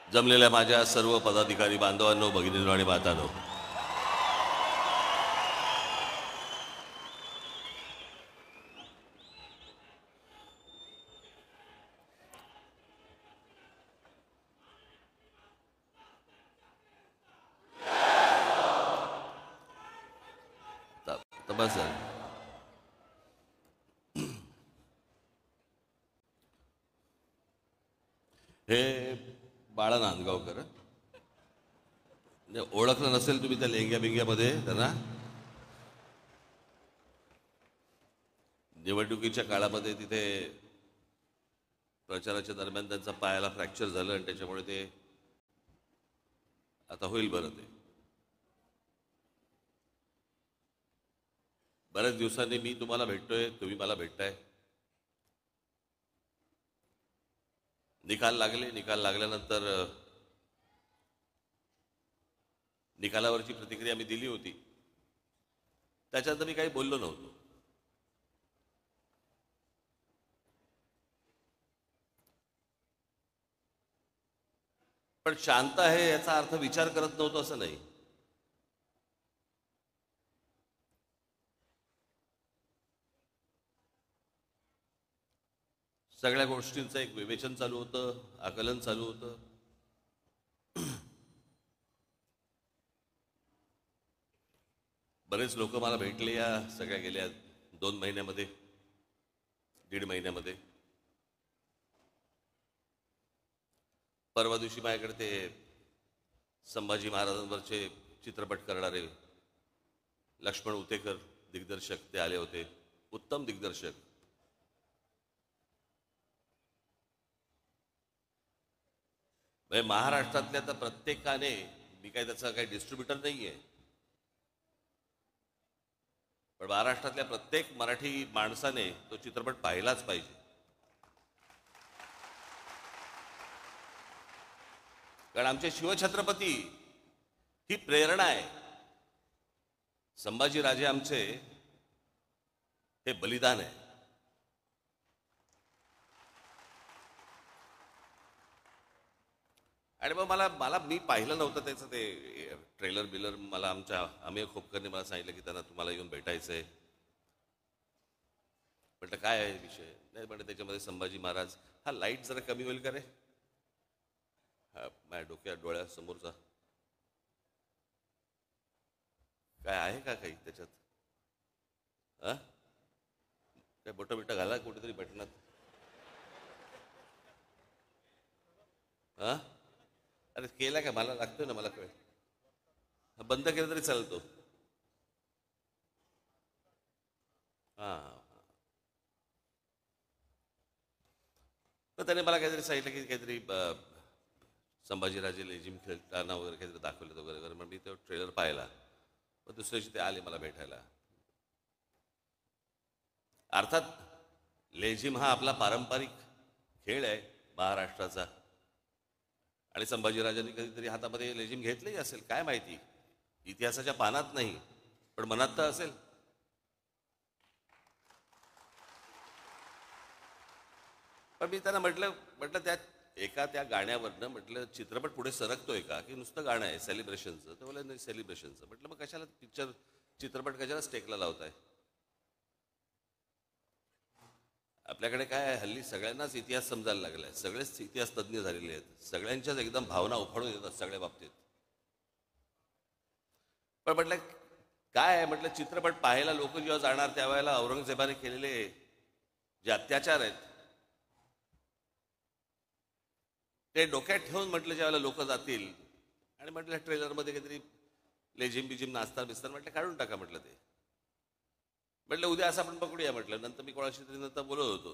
जमलेल्या माझ्या सर्व पदाधिकारी बांधवांनो, भगिनींनो आणि मातांनो, बस हे बाळा नांदगावकर, म्हणजे ओळखलं नसेल तुम्ही त्या लेंग्या बिंग्यामध्ये त्यांना. निवडणुकीच्या काळामध्ये तिथे प्रचाराच्या दरम्यान त्यांचा पायाला फ्रॅक्चर झालं आणि त्याच्यामुळे ते आता होईल बरं. ते बऱ्याच दिवसांनी मी तुम्हाला भेटतोय, तुम्ही मला भेटताय. निकाल लागल्यानंतर निकालावरची प्रतिक्रिया मी दिली होती. त्याच्यानंतर मी काही बोललो नव्हतो. पण शांत आहे याचा अर्थ विचार करत नव्हतो असं नाही. सगळ्या गोष्टींचं एक विवेचन चालू होतं, आकलन चालू होतं. बरेच लोक मला भेटले या सगळ्या गेल्या 2 महिन्यामध्ये, 1.5 महिन्यामध्ये. परवा दिवशी माझ्याकडे ते संभाजी महाराजांवरचे चित्रपट करणारे लक्ष्मण उतेकर दिग्दर्शक ते आले होते. उत्तम दिग्दर्शक. म्हणजे महाराष्ट्रातल्या तर प्रत्येकाने, मी काही त्याचा काही डिस्ट्रीब्युटर नाही आहे, पण महाराष्ट्रातल्या प्रत्येक मराठी माणसाने तो चित्रपट पाहिलाच पाहिजे. कारण आमचे शिवछत्रपती ही प्रेरणा आहे. संभाजीराजे आमचे हे बलिदान आहे. आणि मग मला मी पाहिलं नव्हतं त्याचं ते ट्रेलर बिलर. मला आमच्या अमेय खोपकरने मला सांगितलं की त्यांना तुम्हाला येऊन भेटायचं आहे. म्हटलं काय आहे विषय. नाही म्हटलं त्याच्यामध्ये संभाजी महाराज. हा लाईट जरा कमी होईल का रे, हा माझ्या डोळ्यासमोरचा काय आहे का काही त्याच्यात. हा काय बोटं बिटं घाला कुठेतरी बटनात. हा अरे केला का, मला लागतोय ना, मला कळ. बंद केलं तरी चालतो. हा तर त्याने मला काहीतरी सांगितलं की काहीतरी संभाजीराजे लेझिम खेळताना वगैरे काहीतरी दाखवलं वगैरे. मग मी तो ट्रेलर पाहिला. मग दुसऱ्या दिवशी ते आले मला भेटायला. अर्थात लेझिम हा आपला पारंपरिक खेळ आहे महाराष्ट्राचा. आणि संभाजीराजांनी कधीतरी हातामध्ये लेझिम घेतलंही असेल, काय माहिती. इतिहासाच्या पानात नाही पण मनात तर असेल. पण मी त्यांना म्हटलं त्या गाण्यावरनं म्हटलं चित्रपट पुढे सरकतोय का, की नुसतं गाणं आहे सेलिब्रेशनचं. तर मला नाही सेलिब्रेशनचं. म्हटलं मग कशाला चित्रपट कशाला स्टेकला लावताय. आपल्याकडे काय आहे, हल्ली सगळ्यांनाच इतिहास समजायला लागलाय. सगळेच इतिहास तज्ज्ञ झालेले आहेत. सगळ्यांच्याच एकदम भावना उफाळून येतात सगळ्या बाबतीत. पण म्हटलं काय आहे, म्हटलं चित्रपट पाहायला लोक जेव्हा जाणार त्यावेळेला औरंगजेबाने केलेले जे अत्याचार आहेत ते डोक्यात ठेवून म्हटलं ज्यावेळेला लोक जातील. आणि म्हटलं ट्रेलरमध्ये काहीतरी लेझिम बिझिम नाचतात बिस्तार, म्हटलं काढून टाका. म्हटलं ते म्हटलं उद्या असं आपण पकडूया. म्हटलं नंतर मी कोणाशी तरी नंतर बोलत होतो.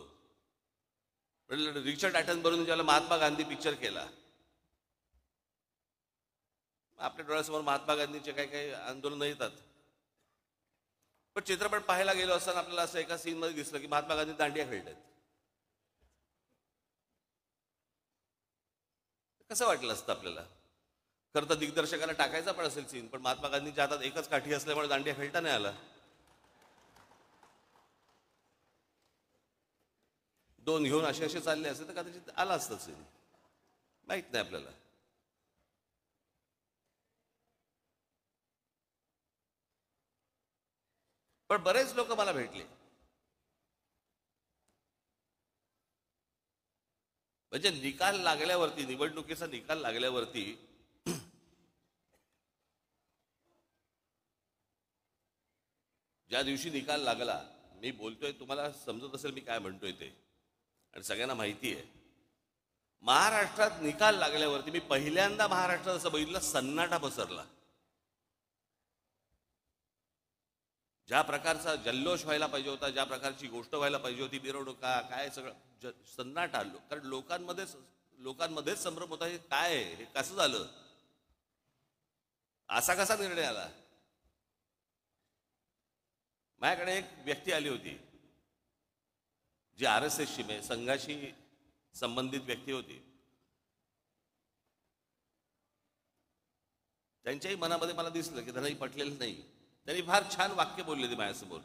म्हटलं रिचर्ड ॲटनबरोबर ज्याला महात्मा गांधी पिक्चर केला, आपल्या डोळ्यासमोर महात्मा गांधीचे काही काही आंदोलनं येतात. पण चित्रपट पाहायला गेलो असताना आपल्याला असं एका सीनमध्ये दिसलं की महात्मा गांधी दांडिया खेळतात. कसं वाटलं असतं आपल्याला. खरं तर दिग्दर्शकाला टाकायचा पण असेल सीन, पण महात्मा गांधींच्या हातात एकच काठी असल्यामुळे दांडिया खेळता नाही आला. 2 घेऊन असे चालले असेल तर कदाचित आला असतं सीन, माहित नाही आपल्याला. पण बरेच लोक मला भेटले, म्हणजे निकाल लागल्यावरती, निवडणुकीचा निकाल लागल्यावरती ज्या दिवशी निकाल लागला, मी बोलतोय, तुम्हाला समजत असेल मी काय म्हणतोय ते, आणि सगळ्यांना माहिती आहे. महाराष्ट्रात निकाल लागल्यावरती मी पहिल्यांदा महाराष्ट्रात असं बघितलं, सन्नाटा पसरला. ज्या प्रकारचा जल्लोष व्हायला पाहिजे होता, ज्या प्रकारची गोष्ट व्हायला पाहिजे होती, मिरवणुका काय, सगळं सन्नाट आलो. कारण लोकांमध्येच संभ्रम होता, हे काय आहे, हे कसं झालं, असा कसा निर्णय आला. माझ्याकडे एक व्यक्ती आली होती जी RSSची, म्हणजे संघाशी संबंधित व्यक्ती होती. त्यांच्याही मनामध्ये मला दिसलं की त्यांनाही पटलेलं नाही. त्यांनी फार छान वाक्य बोलले ते माझ्यासमोर.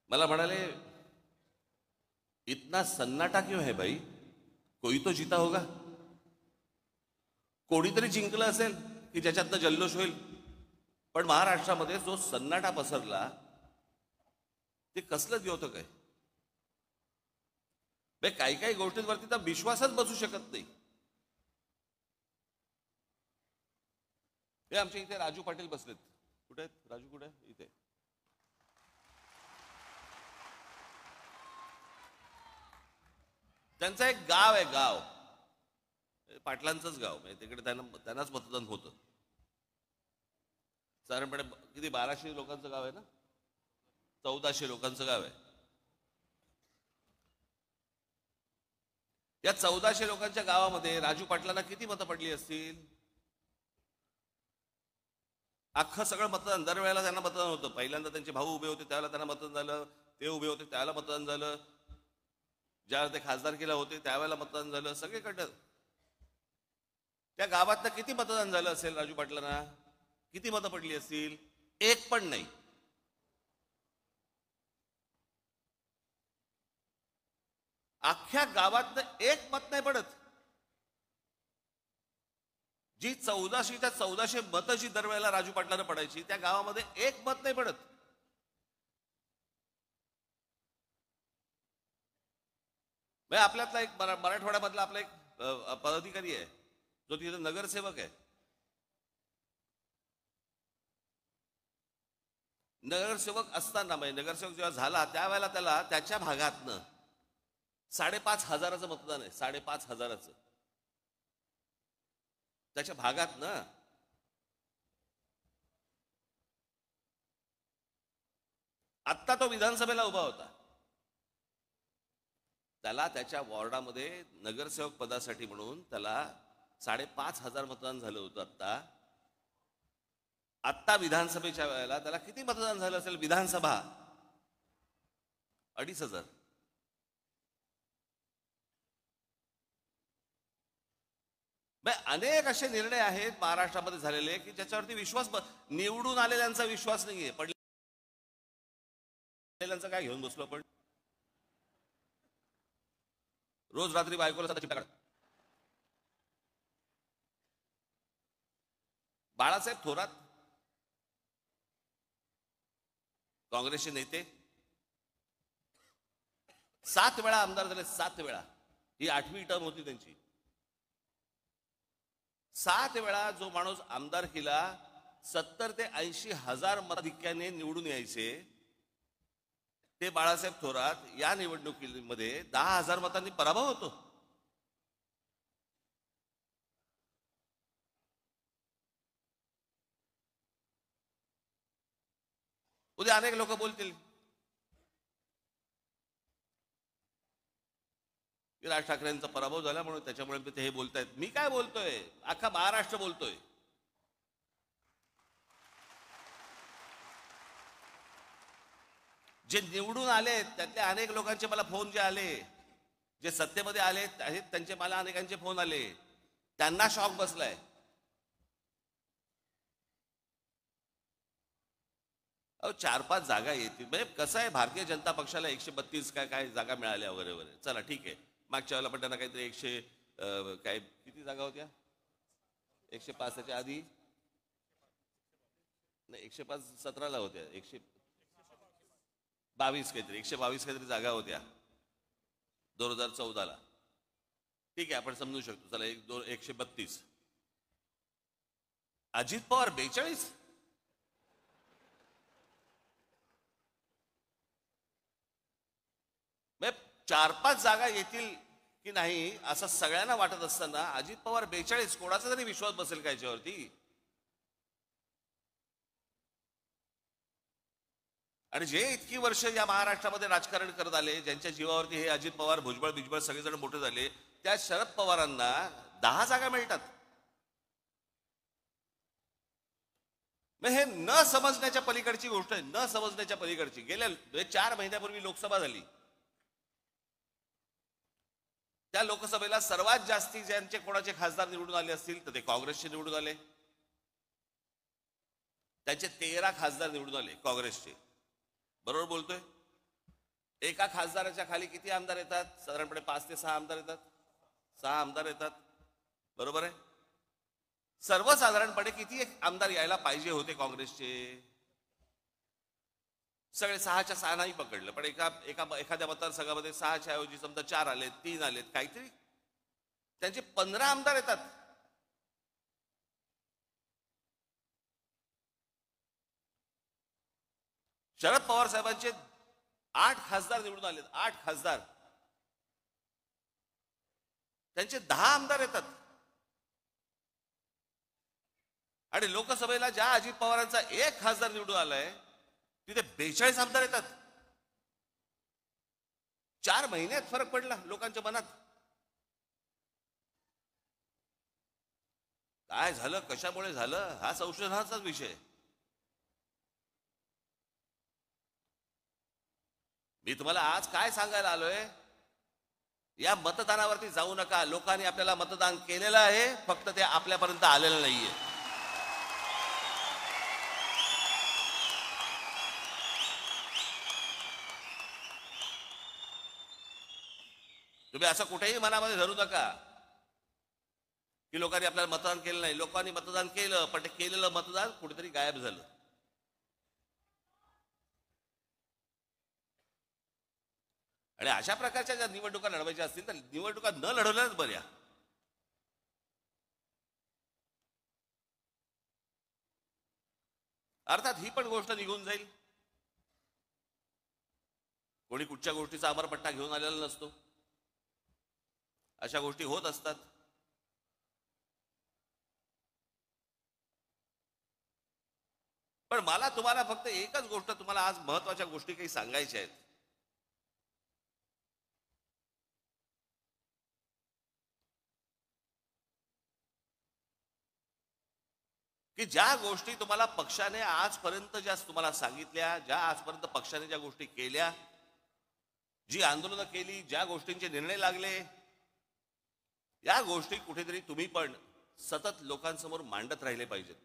मला म्हणाले, इतना सन्नाटा क्यों है भाई, कोई तो जीता होगा, कोणीतरी जिंकलं असेल की ज्याच्यातनं जल्लोष होईल. पण महाराष्ट्रामध्ये जो सन्नाटा पसरला ते कसलं द्योतक आहे. काही काही गोष्टींवरती तर विश्वासच बसू शकत नाही. हे आमच्या इथे राजू पाटील बसलेत. कुठे आहेत राजू, कुठे इथे. त्यांचं एक गाव आहे, गाव पाटलांचंच गाव, म्हणजे तिकडे त्यांनाच मतदान होतं. साधारणपणे किती 1200 लोकांचं गाव आहे ना, 1400 लोकांचं गाव आहे. या 1400 लोकांच्या गावामध्ये राजू पाटलांना किती मतं पडली असतील. अख्खं सगळं मतदान, दरवेळेला त्यांना मतदान होतं. पहिल्यांदा त्यांचे भाऊ उभे होते त्यावेळेला त्यांना मतदान झालं, ते उभे होते त्यावेळेला मतदान झालं, ज्यावेळेला ते खासदारकीला होते त्यावेळेला मतदान झालं, सगळीकडं. त्या गावातनं किती मतदान झालं असेल राजू पाटलांना, किती मतं पडली असतील. एक पण नाही. अख्ख्या गावातनं एक मत नाही पडत. जी 1400 मतं जी दरवेळेला राजू पाटलांना पडायची, त्या गावामध्ये एक मत नाही पडत. आपल्यातला एक मराठवाड्यामधला आपला एक पदाधिकारी आहे जो तिथे नगरसेवक आहे. नगरसेवक असताना, म्हणजे नगरसेवक जेव्हा झाला त्यावेळेला त्याला त्याच्या भागातनं 5,500 मतदान आहे. 5,500 त्याच्या भागातनं. आत्ता तो विधानसभेला उभा होता, त्याला त्याच्या वॉर्डामध्ये नगरसेवक पदासाठी म्हणून त्याला 5,500 मतदान झालं होतं. आत्ता विधानसभेच्या वेळेला त्याला किती मतदान झालं असेल. विधानसभा 2,500. अनेक असे निर्णय आहेत महाराष्ट्रामध्ये झालेले की ज्याच्यावरती विश्वास, निवडून आलेल्यांचा विश्वास नाहीये. पडलेल्यांचा काय घेऊन बसलो आपण. रोज रात्री बायकोला बाळासाहेब थोरात काँग्रेसचे नेते 7 वेळा आमदार झाले. 7 वेळा. ही 8वी टर्म होती त्यांची. 7 वेळा जो माणूस आमदार केला, 70 ते 80 हजार मताधिक्याने निवडून यायचे ते बाळासाहेब थोरात या निवडणुकीमध्ये 10,000 मतांनी पराभव होतो. उद्या अनेक लोक बोलतील की राज ठाकरेंचा पराभव झाला म्हणून त्याच्यामुळे ते हे बोलतायत. मी काय बोलतोय, अख्खा महाराष्ट्र बोलतोय. जे निवडून आले त्यातल्या अनेक लोकांचे मला फोन जे आले, जे सत्तेमध्ये आले आहेत त्यांचे मला अनेकांचे फोन आले, त्यांना शॉक बसलाय. अहो 4-5 जागा येतील, म्हणजे कसं आहे, भारतीय जनता पक्षाला 132 काय जागा मिळाल्या वगैरे वगैरे. चला ठीक आहे. मागच्या वेळेला पण त्यांना काहीतरी 100 काय किती जागा होत्या, 105 च्या आधी नाही 105-17 होत्या, 122 काहीतरी, 122 काहीतरी जागा होत्या 2014ला. ठीक आहे, आपण समजू शकतो. चला 132. अजित पवार 42. म्हणजे 4-5 जागा येतील की नाही असं सगळ्यांना वाटत असताना अजित पवार 42, कोणाचा तरी विश्वास बसेल का याच्यावरती? आणि जे इतकी वर्ष या महाराष्ट्रामध्ये राजकारण करत आले, ज्यांच्या जीवावरती हे अजित पवार, भुजबळ बिजबळ सगळेजण मोठे झाले, त्या शरद पवारांना 10 जागा मिळतात. मग हे न समजण्याच्या पलीकडची गोष्ट आहे, न समजण्याच्या पलीकडची. गेल्या 4 महिन्यापूर्वी लोकसभा झाली. त्या लोकसभेला सर्वात जास्ती ज्यांचे कोणाचे खासदार निवडून आले असतील तर ते काँग्रेसचे निवडून आले. त्यांचे 13 खासदार निवडून आले काँग्रेसचे. बरोबर बोलतोय? एका खासदाराच्या खाली किती आमदार येतात? साधारणपणे 5 ते 6 आमदार येतात. 6 आमदार येतात, बरोबर आहे. सर्वसाधारणपणे किती आमदार यायला पाहिजे होते काँग्रेसचे? सगळे 6च्या 6 नाही पकडलं, पण एखाद्या मतदारसंघामध्ये 6च्या ऐवजी समजा 4 आलेत, 3 आलेत, काहीतरी त्यांचे 15 आमदार येतात. शरद पवार साहेबांचे 8 खासदार निवडून आलेत. 8 खासदार, त्यांचे 10 आमदार येतात. आणि लोकसभेला ज्या अजित पवारांचा 1 खासदार निवडून आलाय तिथे 42 आमदार येतात. 4 महिन्यात फरक पडला लोकांच्या मनात. काय झालं, कशामुळे झालं, हा संशोधनाचाच विषय. मी तुम्हाला आज काय सांगायला आलोय, या मतदानावरती जाऊ नका. लोकांनी आपल्याला मतदान केलेलं आहे, फक्त ते आपल्यापर्यंत आलेलं नाहीये. तुम्ही असं कुठेही मनामध्ये धरू नका की लोकांनी आपल्याला मतदान केलं नाही. लोकांनी मतदान केलं, पण ते केलेलं मतदान कुठेतरी गायब झालं. आणि अशा प्रकारच्या ज्या निवडणुका लढवायच्या असतील तर निवडणुका न लढवल्याच बऱ्या. अर्थात ही पण गोष्ट निघून जाईल. कोणी कुठच्या गोष्टीचा अमरपट्टा घेऊन आलेला नसतो. अशा गोष्टी होत असतात. पण मला तुम्हाला फक्त एकच गोष्ट, तुम्हाला आज महत्वाच्या गोष्टी काही सांगायच्या आहेत. की ज्या गोष्टी तुम्हाला पक्षाने आजपर्यंत ज्या तुम्हाला सांगितल्या, ज्या आजपर्यंत पक्षाने ज्या गोष्टी केल्या, जी आंदोलनं केली, ज्या गोष्टींचे निर्णय लागले, या गोष्टी कुठेतरी तुम्ही पण सतत लोकांसमोर मांडत राहिले पाहिजेत.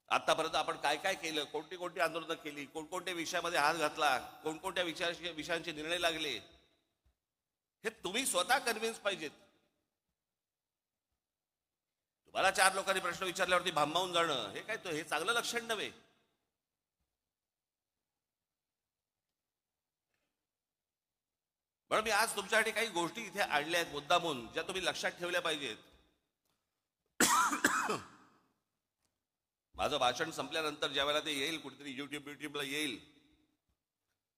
आतापर्यंत आपण काय काय केलं, कोणती कोणती आंदोलनं केली, कोणकोणत्या विषयामध्ये हात घातला, कोणकोणत्या विषयांचे निर्णय लागले, हे तुम्ही स्वतः कन्व्हिन्स पाहिजेत. तुम्हाला 4 लोकांनी प्रश्न विचारल्यावरती भांबावून जाणं हे काय, हे चांगलं लक्षण नव्हे. म्हणून मी आज तुमच्यासाठी काही गोष्टी इथे आणल्या आहेत मुद्दामून, ज्या तुम्ही लक्षात ठेवल्या पाहिजेत. माझं भाषण संपल्यानंतर ज्या वेळेला ते येईल, कुठेतरी युट्यूबला येईल,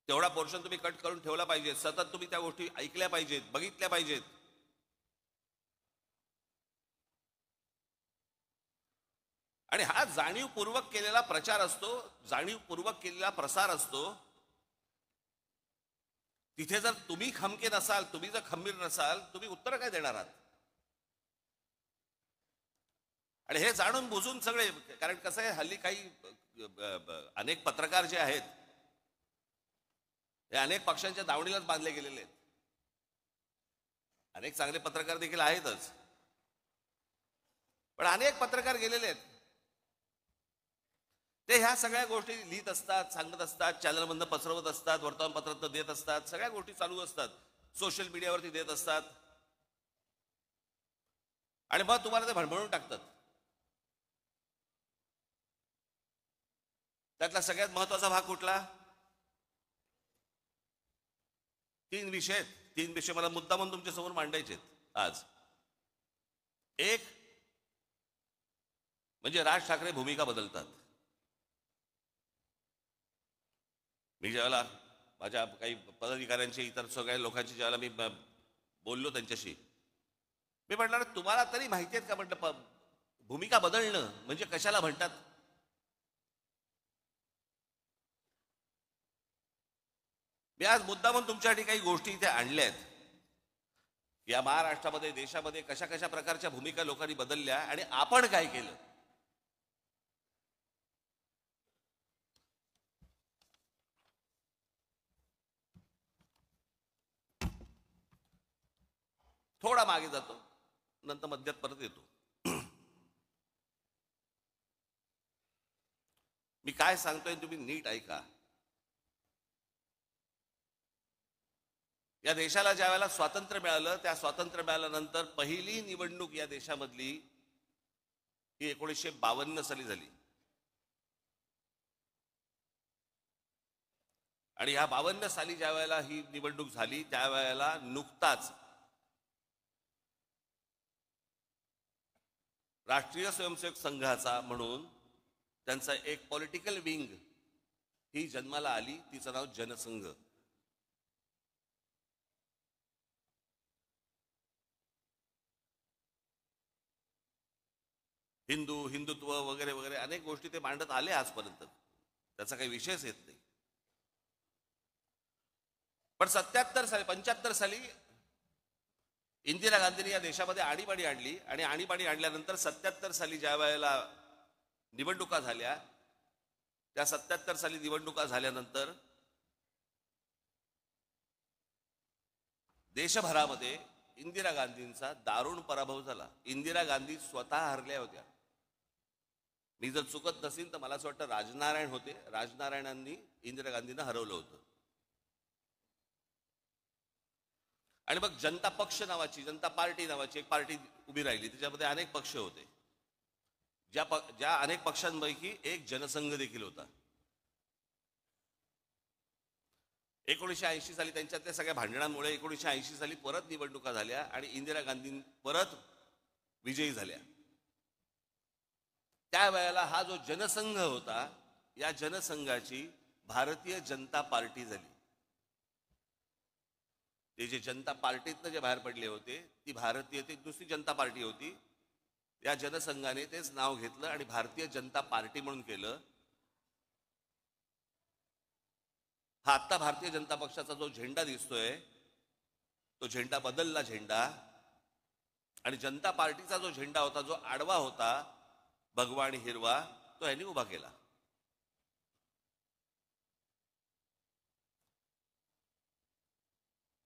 तेवढा पोर्शन तुम्ही कट करून ठेवला पाहिजे. सतत तुम्ही त्या गोष्टी ऐकल्या पाहिजेत, बघितल्या पाहिजेत. आणि हा जाणीवपूर्वक केलेला प्रचार असतो, जाणीवपूर्वक केलेला प्रसार असतो. तिथे जर तुम्ही खमके नसाल, तुम्ही जर खंबीर नसाल, तुम्ही उत्तर काय देणार आहात? आणि हे जाणून बुजून सगळे, कारण कसं आहे, हल्ली काही अनेक पत्रकार जे आहेत हे अनेक पक्षांच्या दावणीलाच बांधले गेलेले आहेत. अनेक चांगले पत्रकार देखील आहेतच, पण अनेक पत्रकार गेलेले आहेत. ते ह्या सगळ्या गोष्टी लिहित असतात, सांगत असतात, चॅनलमधनं पसरवत असतात, वर्तमानपत्रात देत असतात, सगळ्या गोष्टी चालू असतात, सोशल मीडियावरती देत असतात. आणि मग तुम्हाला ते भणभणून टाकतात. त्यातला सगळ्यात महत्वाचा भाग कुठला? 3 विषय आहेत. 3 विषय मला मुद्दा म्हणून तुमच्या समोर मांडायचे आहेत आज. एक म्हणजे राज ठाकरे भूमिका बदलतात. मी ज्यावेळेला माझ्या काही पदाधिकाऱ्यांची, इतर सगळ्या लोकांची ज्यावेळेला मी बोललो त्यांच्याशी, मी म्हटलं तुम्हाला तरी माहिती आहेत का म्हटलं भूमिका बदलणं म्हणजे कशाला म्हणतात. मी आज मुद्दा म्हणून तुमच्यासाठी काही गोष्टी इथे आणल्या आहेत. या महाराष्ट्रामध्ये, देशामध्ये कशा कशा प्रकारच्या भूमिका लोकांनी बदलल्या आणि आपण काय केलं. थोडा मागे जातो, नंतर मध्यात परत येतो. मी काय सांगतोय तुम्ही नीट ऐका. या देशाला ज्या वेळेला स्वातंत्र्य मिळालं, त्या स्वातंत्र्य मिळाल्यानंतर पहिली निवडणूक या देशामधली ही 1952 साली झाली. आणि ह्या 52 साली ज्या वेळेला ही निवडणूक झाली, त्यावेळेला नुकताच राष्ट्रीय स्वयंसेवक संघाचा म्हणून त्यांचा एक पॉलिटिकल विंग ही जन्माला आली. तिचं नाव जनसंघ. हिंदुत्व वगैरे वगैरे अनेक गोष्टी ते मांडत आले आजपर्यंत, त्याचा काही विषयच येत नाही. पण 75 साली इंदिरा गांधींनी या देशामध्ये आणीबाणी आणली. आणि आणीबाणी आणल्यानंतर 77 साली ज्या वेळेला निवडणुका झाल्या, त्या 77 साली निवडणुका झाल्यानंतर देशभरामध्ये इंदिरा गांधींचा दारुण पराभव झाला. इंदिरा गांधी स्वतः हरल्या होत्या. मी जर चुकत नसेल तर मला असं वाटतं राजनारायण होते, राजनारायणांनी इंदिरा गांधींना हरवलं होतं. आणि मग जनता पक्ष नावाची, जनता पार्टी नावाची एक पार्टी उभी राहिली. त्याच्यामध्ये अनेक पक्ष होते. ज्या अनेक पक्षांपैकी एक जनसंघ देखील होता. 1980 साली त्यांच्यातल्या सगळ्या भांडणांमुळे 1980 साली परत निवडणुका झाल्या आणि इंदिरा गांधी परत विजयी झाल्या. त्यावेळेला हा जो जनसंघ होता, या जनसंघाची भारतीय जनता पार्टी झाली. ते जे जनता पार्टीतनं जे बाहेर पडले होते, ती भारतीय, ती दुसरी जनता पार्टी होती. या जनसंघाने तेच नाव घेतलं आणि भारतीय जनता पार्टी म्हणून केलं. हा आत्ता भारतीय जनता पक्षाचा जो झेंडा दिसतोय, तो झेंडा बदलला झेंडा. आणि जनता पार्टीचा जो झेंडा होता, जो आडवा होता, भगवा आणि हिरवा, तो यांनी उभा केला.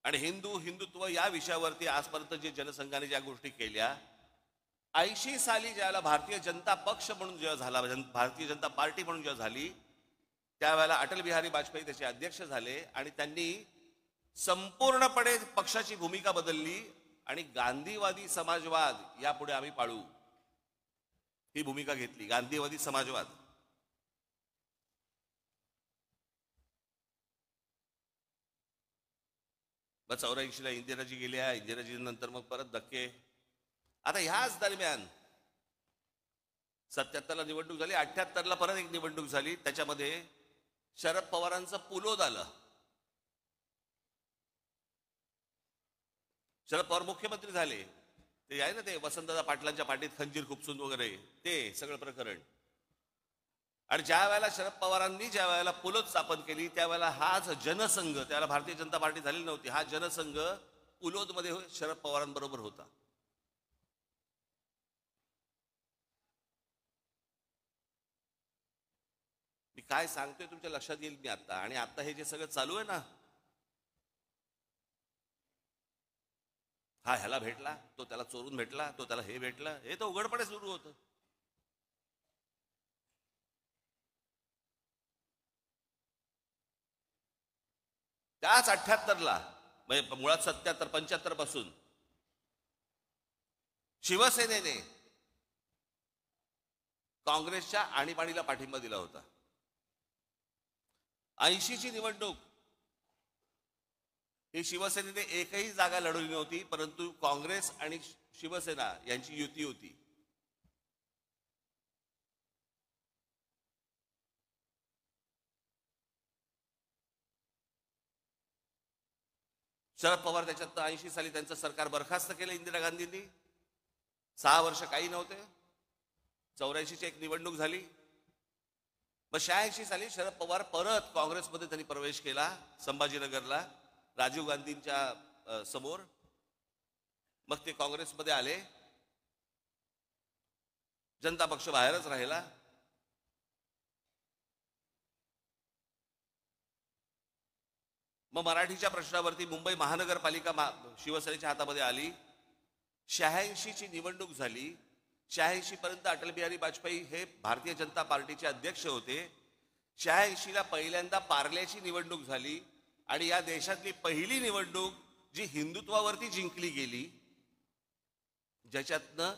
आणि हिंदुत्व या विषयावरती आजपर्यंत जे जनसंघाने ज्या गोष्टी केल्या, 80 साली ज्याला भारतीय जनता पक्ष म्हणून जेव्हा झाला, भारतीय जनता पार्टी म्हणून जेव्हा झाली, त्यावेळेला अटल बिहारी वाजपेयी त्याचे अध्यक्ष झाले. आणि त्यांनी संपूर्णपणे पक्षाची भूमिका बदलली आणि गांधीवादी समाजवाद यापुढे आम्ही पाळू, ही भूमिका घेतली. गांधीवादी समाजवाद. मग 84ला इंदिराजी गेल्या, इंदिराजी नंतर मग परत धक्के. आता ह्याच दरम्यान 77ला निवडणूक झाली, 78ला परत एक निवडणूक झाली. त्याच्यामध्ये शरद पवारांचं पुलोद आलं. शरद पवार मुख्यमंत्री झाले. ते आहे ना, ते वसंतदादा पाटलांच्या पाठीत खंजीर खुपसून वगैरे, ते सगळं प्रकरण. आणि ज्या वेळेला शरद पवारांनी ज्या वेळेला पुलोद स्थापन केली, त्यावेळेला हाच जनसंघ, त्याला भारतीय जनता पार्टी झालेली नव्हती, हा जनसंघ पुलोदमध्ये शरद पवारांबरोबर होता. मी काय सांगतोय तुमच्या लक्षात येईल मी आता. आणि आता हे जे सगळं चालू आहे ना, हा ह्याला भेटला, तो त्याला चोरून भेटला, तो त्याला हे भेटला, हे तर उघडपणे सुरू होतं. त्याच 78ला, म्हणजे मुळात 75 पासून शिवसेनेने काँग्रेसच्या आणीबाणीला पाठिंबा दिला होता. 80ची निवडणूक ही शिवसेनेने एकही जागा लढवली नव्हती, परंतु काँग्रेस आणि शिवसेना यांची युती होती. शरद पवार त्याच्यात 80 साली त्यांचं सरकार बरखास्त केलं इंदिरा गांधींनी. 6 वर्ष काही नव्हते. 84ची एक निवडणूक झाली. मग 86 साली शरद पवार परत काँग्रेसमध्ये त्यांनी प्रवेश केला संभाजीनगरला राजीव गांधींच्या समोर. मग ते काँग्रेसमध्ये आले. जनता पक्ष बाहेरच राहिला. मग मराठीच्या प्रश्नावरती मुंबई महानगरपालिका शिवसेनेच्या हातामध्ये आली. 86ची निवडणूक झाली. 86 पर्यंत अटल बिहारी वाजपेयी हे भारतीय जनता पार्टीचे अध्यक्ष होते. 86ला पहिल्यांदा पार्ल्याची निवडणूक झाली आणि या देशातली पहिली निवडणूक जी हिंदुत्वावरती जिंकली गेली, ज्याच्यातनं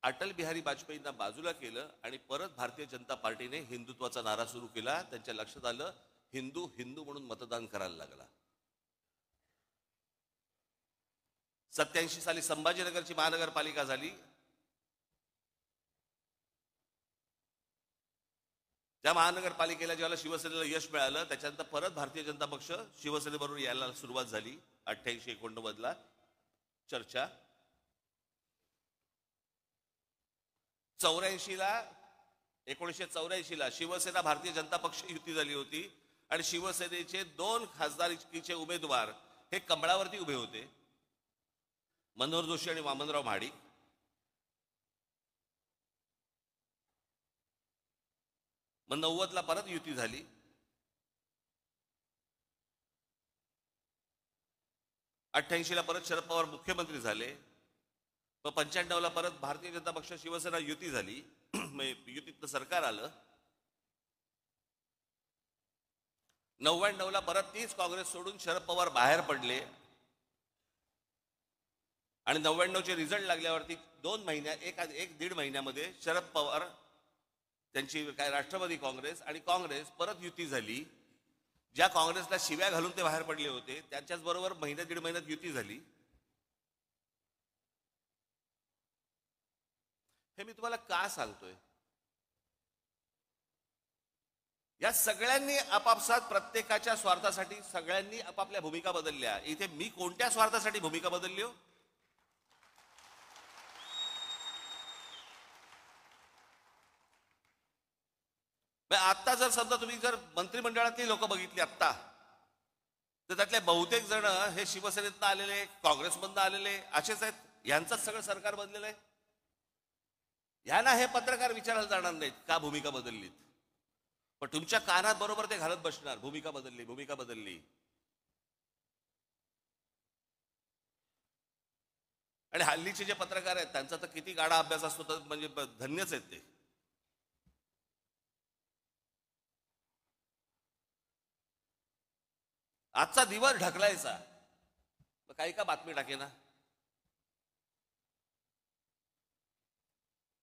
अटल बिहारी वाजपेयींना बाजूला केलं आणि परत भारतीय जनता पार्टीने हिंदुत्वाचा नारा सुरू केला. त्यांच्या लक्षात आलं हिंदू हिंदू म्हणून मतदान करायला लागला. 87 साली संभाजीनगरची महानगरपालिका झाली. त्या महानगरपालिकेला ज्यावेळेला शिवसेनेला यश मिळालं, त्याच्यानंतर परत भारतीय जनता पक्ष शिवसेनेबरोबर यायला सुरुवात झाली. 88-89 चर्चा. 1984ला शिवसेना भारतीय जनता पक्ष युती झाली होती आणि शिवसेनेचे 2 खासदारकीचे उमेदवार हे कमळावरती उभे होते, मनोहर जोशी आणि वामनराव महाडिक. मग 90ला परत युती झाली. 88ला परत शरद पवार मुख्यमंत्री झाले. मग 95ला परत भारतीय जनता पक्ष शिवसेना युती झाली. युतीतलं सरकार आलं. 99ला परत तीच काँग्रेस सोडून शरद पवार बाहेर पडले आणि 99चे रिझल्ट लागल्यावरती 2 महिन्यात एक दीड महिन्यामध्ये शरद पवार त्यांची काय राष्ट्रवादी काँग्रेस आणि काँग्रेस परत युती झाली. ज्या काँग्रेसला शिव्या घालून ते बाहेर पडले होते त्यांच्याच बरोबर दीड महिन्यात युती झाली. हे मी तुम्हाला का सांगतोय? या सगळ्यांनी आपापसात प्रत्येकाच्या स्वार्थासाठी सगळ्यांनी आपापल्या भूमिका बदलल्या. इथे मी कोणत्या स्वार्थासाठी भूमिका बदलली हो? आता जर समजा तुम्ही जर मंत्रिमंडळातली लोक बघितली आत्ता, तर त्यातले बहुतेक जण हे शिवसेनेतनं आलेले, काँग्रेसमधनं आलेले असेच आहेत. यांचंच सगळं सरकार बनलेलं आहे. यांना हे पत्रकार विचारायला जाणार नाहीत का भूमिका बदललीत, पण तुमच्या कानात बरोबर ते घालत बसणार भूमिका बदलली, भूमिका बदलली. आणि हल्लीचे जे पत्रकार आहेत त्यांचा तर किती गाढा अभ्यास असतो, तर म्हणजे धन्यच आहेत ते. आजचा दिवस ढकलायचा, काही का बातमी टाके ना.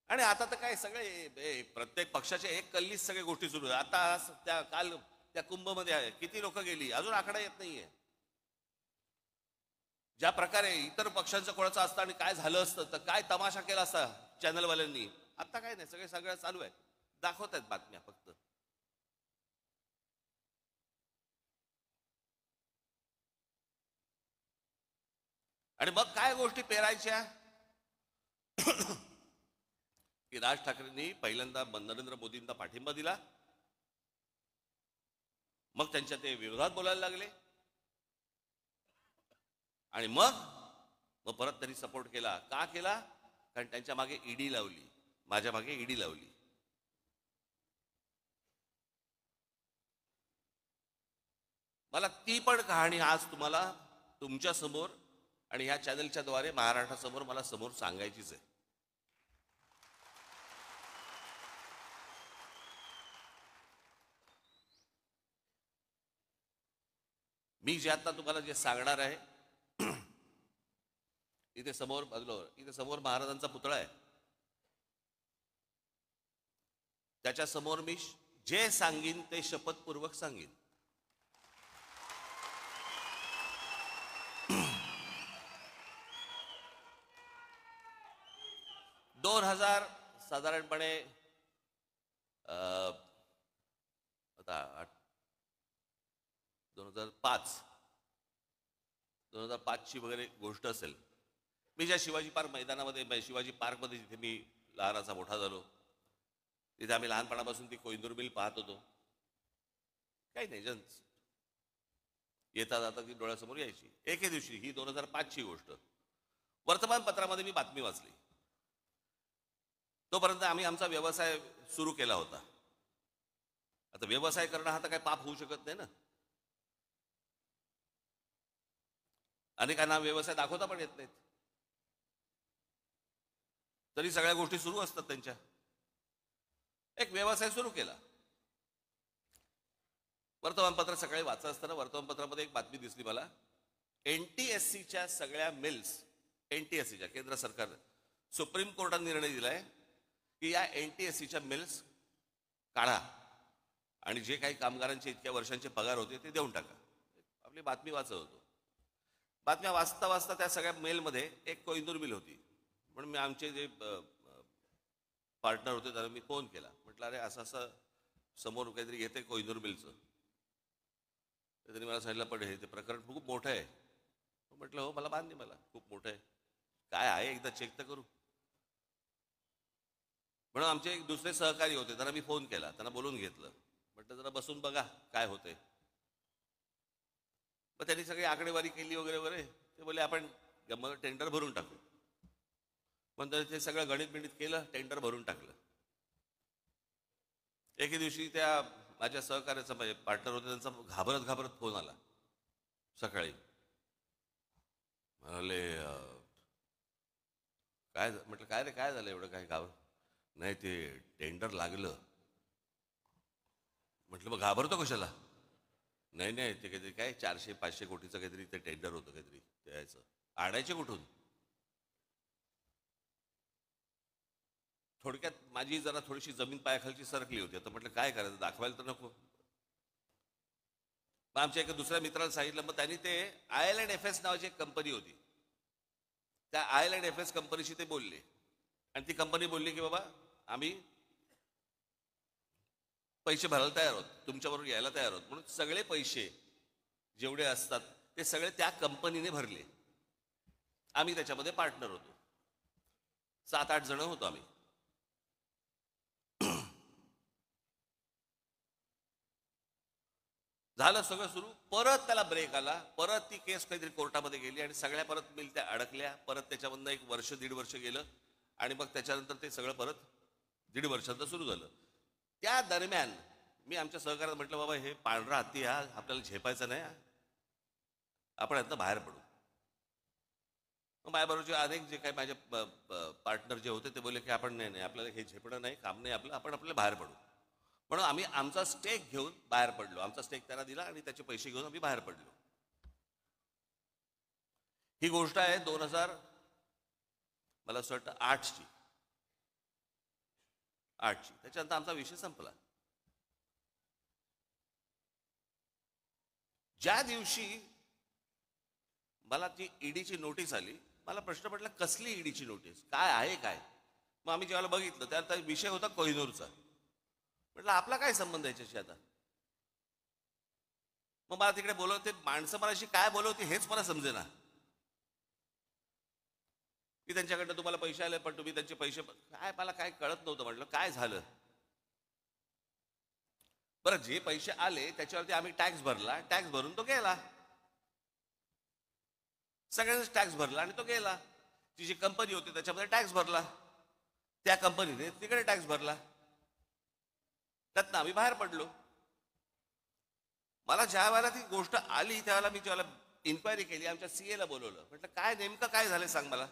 आणि आता तर काय सगळे प्रत्येक पक्षाचे एक कल्लीच सगळे गोष्टी सुरू आहे. आता काल त्या कुंभमध्ये आहे किती लोक गेली अजून आकडा येत नाहीये. ज्या प्रकारे इतर पक्षांचं कोणाचं असतं आणि काय झालं असतं, तर काय तमाशा केला असता चॅनलवाल्यांनी. आता काय नाही, सगळं चालू आहे, दाखवत आहेत बातम्या फक्त. आणि मग काय गोष्टी पेरायच्या की राज ठाकरेंनी पहिल्यांदा नरेंद्र मोदींना पाठिंबा दिला, मग त्यांच्या ते विरोधात बोलायला लागले आणि मग परत त्यांनी सपोर्ट केला. का केला? कारण त्यांच्या मागे ईडी लावली, माझ्या मागे ईडी लावली. मला ती पण कहाणी आज तुम्हाला तुमच्या समोर आणि ह्या चॅनलच्या द्वारे महाराष्ट्रासमोर मला समोर सांगायचीच आहे. मी जे आता तुम्हाला जे सांगणार आहे इथे समोर बाजूला इथे समोर महाराजांचा पुतळा आहे. त्याच्या समोर मी जे सांगीन ते शपथपूर्वक सांगीन. 2000 साधारणपणे आता 2005 ची वगैरे गोष्ट असेल. मी ज्या शिवाजी पार्क मैदानामध्ये शिवाजी पार्कमध्ये जिथे मी लहानाचा मोठा झालो तिथे आम्ही लहानपणापासून ती कोइंदूर मिल पाहत होतो. काही नाही जन्स येता जाता ती डोळ्यासमोर यायची. एके दिवशी ही 2005 ची गोष्ट वर्तमानपत्रामध्ये मी बातमी वाचली. तोपर्यंत आम्ही आमचा व्यवसाय सुरू केला होता. आता व्यवसाय करणं हा तर काही पाप होऊ शकत नाही ना. अनेकांना व्यवसाय दाखवता पण येत नाहीत, तरी सगळ्या गोष्टी सुरू असतात त्यांच्या. एक व्यवसाय सुरू केला. वर्तमानपत्र सकाळी वाचत असताना वर्तमानपत्रामध्ये एक बातमी दिसली मला. एनटीएससीच्या सगळ्या मिल्स, एनटीएससीच्या केंद्र सरकार सुप्रीम कोर्टाने निर्णय दिलाय की या एनटीएससीच्या मिल्स काढा आणि जे काही कामगारांचे इतक्या वर्षांचे पगार होते ते देऊन टाका. आपली बातमी वाचत होतो. बातम्या वाचता वाचता त्या सगळ्या मेलमध्ये एक कोइंदूर मिल होती. म्हणून मी आमचे जे पार्टनर होते त्यांना मी फोन केला. म्हटलं अरे असं असं समोर काहीतरी येते कोइंदूर मिलचं. त्यांनी मला सांगितलं पण हे ते प्रकरण खूप मोठं आहे. म्हटलं हो मला मान्य, मला खूप मोठं आहे. काय आहे एकदा चेक तर करू. म्हणून आमचे एक दुसरे सहकारी होते त्यांना मी फोन केला, त्यांना बोलून घेतलं. म्हटलं जरा बसून बघा काय होतंय. मग त्यांनी सगळी आकडेवारी केली वगैरे वगैरे. ते बोलले आपण टेंडर भरून टाकू. पण ते सगळं गणित बिणित केलं, टेंडर भरून टाकलं. एके दिवशी त्या माझ्या सहकार्याचा म्हणजे पार्टनर होते त्यांचा घाबरत घाबरत फोन आला सकाळी. म्हणाले काय. म्हटलं काय रे काय झालं एवढं काय घाबर. नाही ते टेंडर लागलं. म्हटलं मग घाबरतो कशाला. नाही नाही ते काहीतरी काय 400-500 कोटीचं काहीतरी ते टेंडर होतं काहीतरी द्यायचं. आणायचे कुठून. थोडक्यात माझी जरा थोडीशी जमीन पायाखालची सरकली होती. आता म्हटलं काय करायचं, दाखवायला तर नको. मग आमच्या एका दुसऱ्या मित्राला सांगितलं. मग त्यांनी ते IL&FS नावाची एक कंपनी होती, त्या IL&FS कंपनीशी ते बोलले आणि ती कंपनी बोलली की बाबा आम्ही पैसे भरायला तयार आहोत, तुमच्याबरोबर यायला तयार आहोत. म्हणून सगळे पैसे जेवढे असतात ते सगळे त्या कंपनीने भरले. आम्ही त्याच्यामध्ये पार्टनर होतो. 7-8 जण होतो आम्ही. झालं सगळं सुरू. परत त्याला ब्रेक आला. परत ती केस काहीतरी कोर्टामध्ये गेली आणि सगळ्या परत मिल त्या अडकल्या. परत त्याच्यामधनं 1 वर्ष 1.5 वर्ष गेलं आणि मग त्याच्यानंतर ते सगळं परत 1.5 वर्षांचं सुरू झालं. त्या दरम्यान मी आमच्या सहकार्यात म्हटलं बाबा हे पांढरा हत्ती हा आपल्याला झेपायचा नाही, आपण यातनं बाहेर पडू. मग माझ्याबरोबरचे अनेक जे काही माझे पार्टनर जे होते ते बोलले की आपण नाही नाही आपल्याला हे झेपणं नाही, काम नाही आपलं, आपण आपल्याला बाहेर पडू. म्हणून आम्ही आमचा स्टेक घेऊन बाहेर पडलो. आमचा स्टेक त्यांना दिला आणि त्याचे पैसे घेऊन आम्ही बाहेर पडलो. ही गोष्ट आहे 2000 मला असं वाटतं 8ची. त्याच्यानंतर आमचा विषय संपला. ज्या दिवशी मला ती ईडीची नोटीस आली, मला प्रश्न पडला कसली ईडीची नोटीस, काय आहे काय. मग आम्ही जेव्हा बघितलं त्यात विषय होता कोहिनूरचा. म्हटलं आपला काय संबंध याच्याशी आता. मग मला तिकडे बोलवते माणसं मलाशी काय बोलवते हेच मला समजेना. की त्यांच्याकडनं तुम्हाला पैसे आले पण तुम्ही त्यांचे पैसे काय, मला काय कळत नव्हतं. म्हटलं काय झालं. बरं जे पैसे आले त्याच्यावरती आम्ही टॅक्स भरला, टॅक्स भरून तो गेला. सगळ्यांनीच टॅक्स भरला आणि तो गेला. ती जी कंपनी होती त्याच्यामध्ये टॅक्स भरला, त्या कंपनीने तिकडे टॅक्स भरला, त्यातनं आम्ही बाहेर पडलो. मला ज्या वेळेला ती गोष्ट आली त्यावेळेला मी ज्यावेळेला इन्क्वायरी केली, आमच्या CA ला बोलवलं. म्हटलं काय नेमकं काय झालं सांग मला.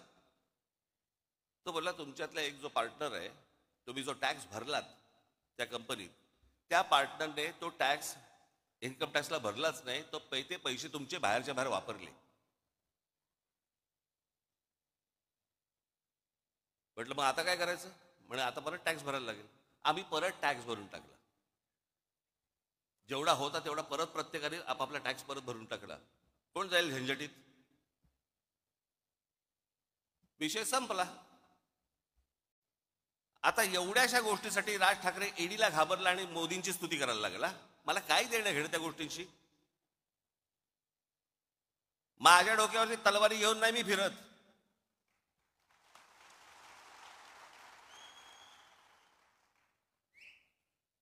तो बोलला तुमच्यातला एक जो पार्टनर आहे, तुम्ही जो टॅक्स भरलात त्या कंपनीत, त्या पार्टनरने तो टॅक्स इन्कम टॅक्सला भरलाच नाही, तो ते पैसे तुमचे बाहेरच्या बाहेर वापरले. म्हटलं मग आता काय करायचं? म्हणे आता परत टॅक्स भरायला लागेल. आम्ही परत टॅक्स भरून टाकला. जेवढा होता तेवढा परत प्रत्येकाने आपापला टॅक्स परत भरून टाकला. कोण जाईल झंझटीत? विषय संपला. आता एवढ्याशा गोष्टीसाठी राज ठाकरे ईडीला घाबरला आणि मोदींची स्तुती करायला लागला. मला काय देणं घेणं त्या गोष्टींशी? माझ्या डोक्यावरती तलवारी घेऊन नाही मी फिरत.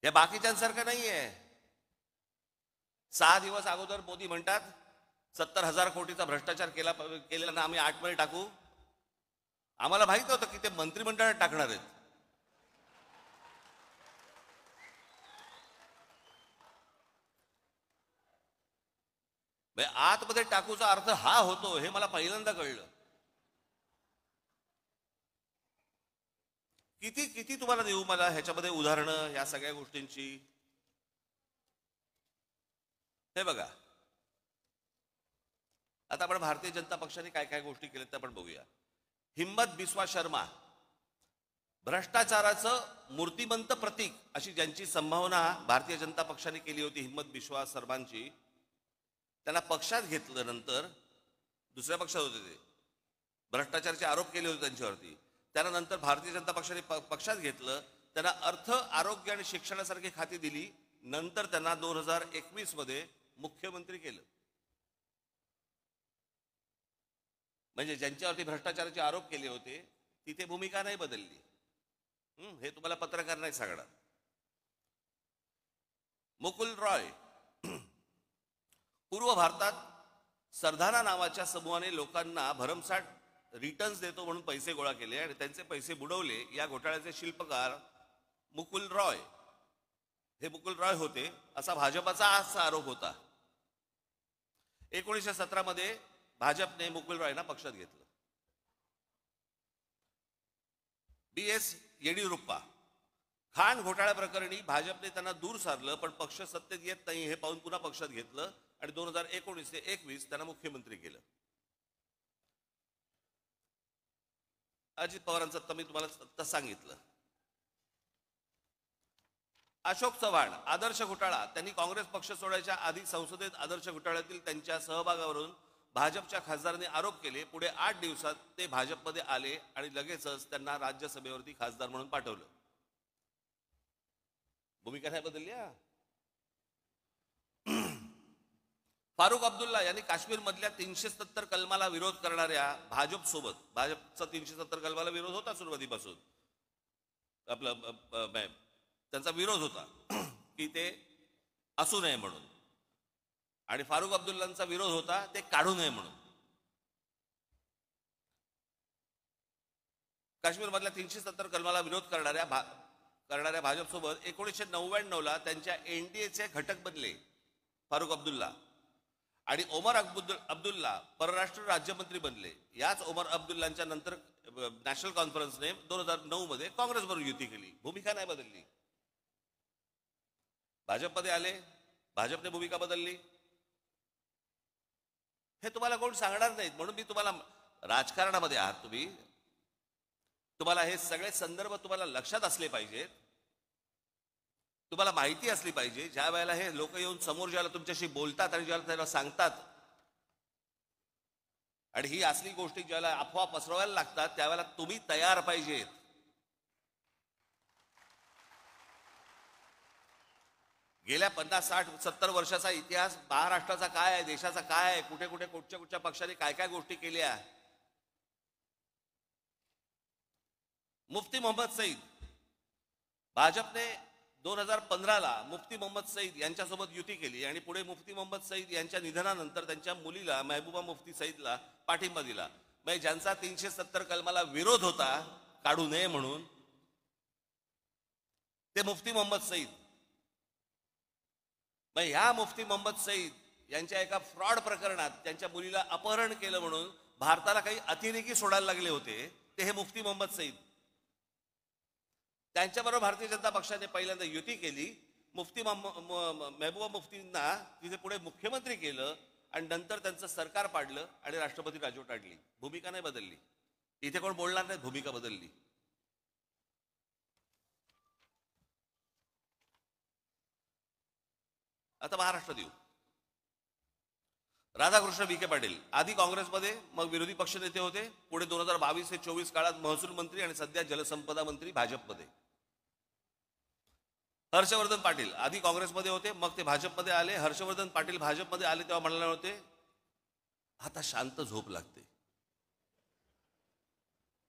हे बाकीच्यांसारखं नाहीये. 6 दिवस अगोदर मोदी म्हणतात 70,000 कोटीचा भ्रष्टाचार केलेला ना आम्ही 8 मध्ये टाकू. आम्हाला माहित होतं की ते मंत्रिमंडळात टाकणार आहेत. आतमध्ये टाकूचा अर्थ हा होतो हे मला पहिल्यांदा कळलं. किती किती तुम्हाला देऊ मला ह्याच्यामध्ये उदाहरणं या सगळ्या गोष्टींची? हे बघा, आता आपण भारतीय जनता पक्षाने काय काय गोष्टी केल्या ते आपण बघूया. हिम्मत बिस्वा शर्मा, भ्रष्टाचाराचं मूर्तिमंत प्रतीक अशी ज्यांची संभावना भारतीय जनता पक्षाने केली होती, हिम्मत बिस्वा शर्मांची, त्यांना पक्षात घेतलं. नंतर दुसऱ्या पक्षात होते ते, भ्रष्टाचाराचे आरोप केले होते त्यांच्यावरती. त्यांना नंतर भारतीय जनता पक्षाने पक्षात घेतलं. त्यांना अर्थ, आरोग्य आणि शिक्षणासारखी खाती दिली. नंतर त्यांना 2021 मध्ये मुख्यमंत्री केलं. म्हणजे ज्यांच्यावरती भ्रष्टाचाराचे आरोप केले होते तिथे भूमिका नाही बदलली. हे तुम्हाला पत्रकार नाही सांगणार. मुकुल रॉय, पूर्व भारतात सरधाना नावाच्या समूहाने लोकांना भरमसाठ रिटर्न्स देतो म्हणून पैसे गोळा केले आणि त्यांचे पैसे बुडवले. या घोटाळ्याचे शिल्पकार मुकुल रॉय, हे मुकुल रॉय होते असा भाजपाचा आजचा आरोप होता. 1917 मध्ये भाजपने मुकुल रॉयना पक्षात घेतलं. BS येडियुरप्पा, खाण घोटाळ्या प्रकरणी भाजपने त्यांना दूर सारलं, पण पक्ष सत्तेत येत नाही हे पाहून पुन्हा पक्षात घेतलं आणि 2019 ते 21 त्यांना मुख्यमंत्री केलं. अजित पवारांचं तर मी तुम्हाला सांगितलं. अशोक चव्हाण, आदर्श घोटाळा, त्यांनी काँग्रेस पक्ष सोडायच्या आधी संसदेत आदर्श घोटाळ्यातील त्यांच्या सहभागावरून भाजपच्या खासदारांनी आरोप केले. पुढे 8 दिवसात ते भाजपमध्ये आले आणि लगेचच त्यांना राज्यसभेवरती खासदार म्हणून पाठवलं. भूमिका नाही बदलली. फारुख अब्दुल्ला यांनी काश्मीर मधल्या 370 कलमाला विरोध करणाऱ्या भाजपसोबत, भाजपचा 370 कलमाला विरोध होता सुरुवातीपासून, आपलं त्यांचा विरोध होता की ते असू नये म्हणून, आणि फारुख अब्दुल्लांचा विरोध होता ते काढू नये म्हणून. काश्मीर मधल्या 370 कलमाला विरोध करणाऱ्या भाजपसोबत 1999 त्यांच्या NDAचे घटक बनले फारुख अब्दुल्ला, आणि ओमर अब्दुल्ला परराष्ट्र राज्यमंत्री बनले. याच ओमर अब्दुल्लांच्या नंतर नॅशनल कॉन्फरन्सने 2009 मध्ये काँग्रेसबरोबर युती केली. भूमिका नाही बदलली. भाजपमध्ये आले, भाजपने भूमिका बदलली. हे तुम्हाला कोण सांगणार नाहीत. म्हणून मी तुम्हाला, राजकारणामध्ये आहात तुम्ही, तुम्हाला हे सगळे संदर्भ तुम्हाला लक्षात असले पाहिजेत, तुम्हाला माहिती असली पाहिजे. ज्या वेळेला हे लोक येऊन समोर ज्याला तुमच्याशी बोलतात आणि ज्याला त्याला सांगतात आणि ही असली गोष्टी ज्याला अफवा पसरवायला लागतात, त्यावेळेला तुम्ही तयार पाहिजेत. गेल्या 50, 60, 70 वर्षाचा इतिहास महाराष्ट्राचा काय आहे, देशाचा काय आहे, कुठे कुठे कुठच्या पक्षाने काय काय गोष्टी केल्या. मुफ्ती मोहम्मद सईद, भाजपने 2015ला मुफ्ती मोहम्मद सईद यांच्यासोबत युती केली आणि पुढे मुफ्ती मोहम्मद सईद यांच्या निधनानंतर त्यांच्या मुलीला महबूबा मुफ्ती सईदला पाठिंबा दिला. म्हणजे ज्यांचा 370 कलमाला विरोध होता काढू नये म्हणून, ते मुफ्ती मोहम्मद सईद. मग ह्या मुफ्ती मोहम्मद सईद यांच्या एका फ्रॉड प्रकरणात त्यांच्या मुलीला अपहरण केलं म्हणून भारताला काही अतिरेकी सोडायला लागले होते, ते हे मुफ्ती मोहम्मद सईद. त्यांच्याबरोबर भारतीय जनता पक्षाने पहिल्यांदा युती केली. मुफ्ती महबूबा मुफ्तींना तिथे पुढे मुख्यमंत्री केलं आणि नंतर त्यांचं सरकार पाडलं आणि राष्ट्रपती राजवट आणली. भूमिका नाही बदलली. इथे कोण बोलणार नाही भूमिका बदलली. आता महाराष्ट्रात येऊ. राधाकृष्ण विखे पाटील आधी काँग्रेसमध्ये, मग विरोधी पक्षनेते होते. पुढे 2022 ते 24 काळात महसूल मंत्री आणि सध्या जलसंपदा मंत्री भाजपमध्ये. हर्षवर्धन पाटील आधी काँग्रेसमध्ये होते, मग ते भाजपमध्ये आले. हर्षवर्धन पाटील भाजपमध्ये आले तेव्हा म्हणाले होते आता शांत झोप लागते.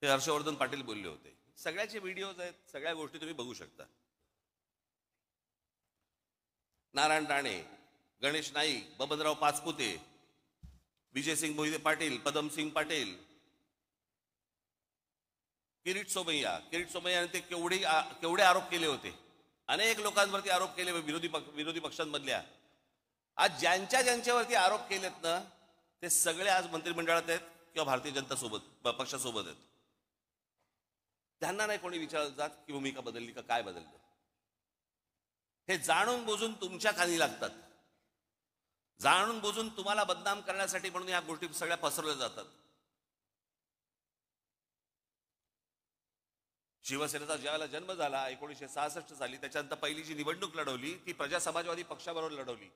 ते हर्षवर्धन पाटील बोलले होते. सगळ्याचे व्हिडिओज आहेत, सगळ्या गोष्टी तुम्ही बघू शकता. नारायण राणे, गणेश नाईक, बबनराव पाचपुते, विजयसिंग मोहिते पाटील, पदमसिंग पाटील, किरीट सोमय्या ते केवढे आरोप केले होते. अनेक लोकांवरती आरोप केले विरोधी पक्षांमधल्या. आज ज्यांच्यावरती आरोप केलेत ना ते सगळे आज मंत्रिमंडळात आहेत किंवा भारतीय जनता पक्षासोबत आहेत. त्यांना नाही कोणी विचारलं जात की भूमिका बदलली का, काय बदललं. हे जाणून बुजून तुमच्या खाली लागतात. जाणून बुजून तुम्हाला बदनाम करण्यासाठी म्हणून या गोष्टी सगळ्या पसरवल्या जातात. शिवसेनेचा ज्यावेळेला जन्म झाला 1966 साली, त्याच्यानंतर पहिली जी निवडणूक लढवली ती प्रजा समाजवादी पक्षाबरोबर लढवली.